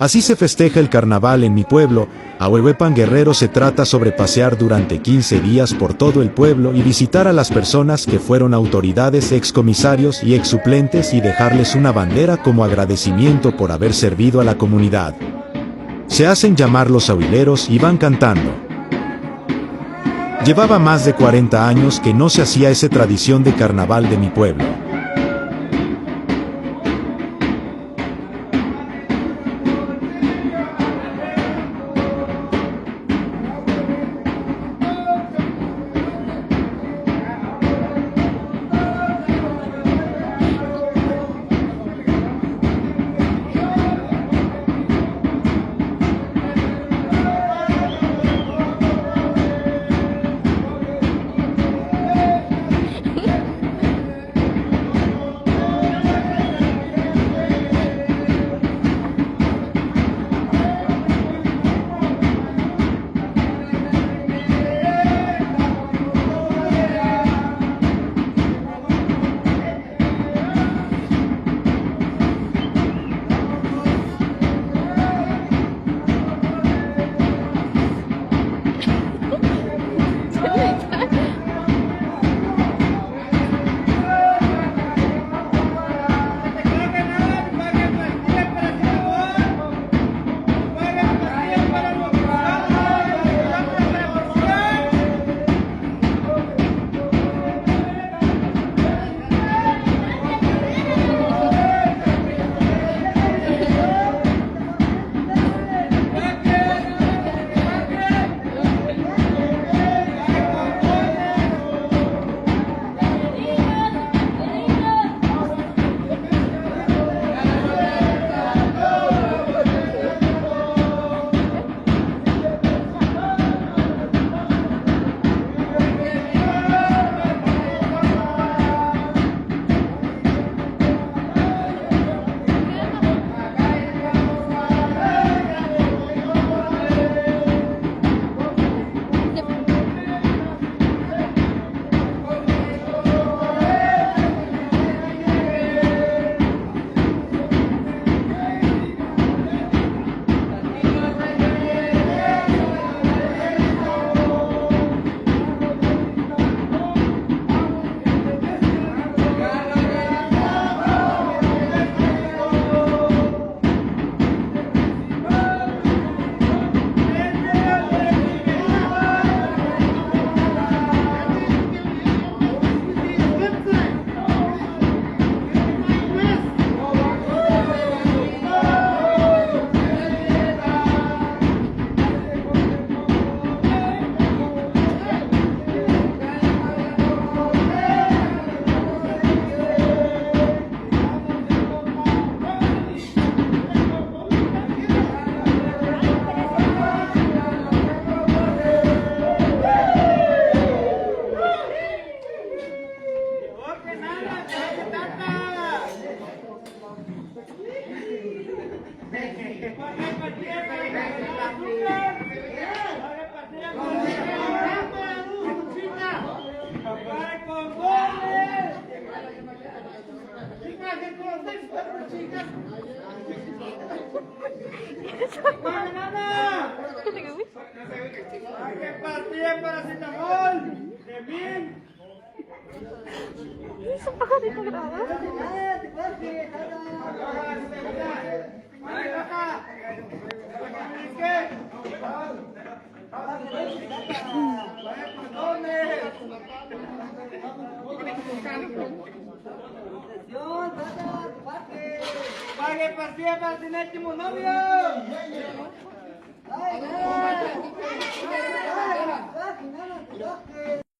Así se festeja el carnaval en mi pueblo. Ahuehuepan Guerrero se trata sobre pasear durante 15 días por todo el pueblo y visitar a las personas que fueron autoridades, excomisarios y exsuplentes y dejarles una bandera como agradecimiento por haber servido a la comunidad. Se hacen llamar los ahuileros y van cantando. Llevaba más de 40 años que no se hacía esa tradición de carnaval de mi pueblo. Sa pakarito graba? Pague partida para tener último novio.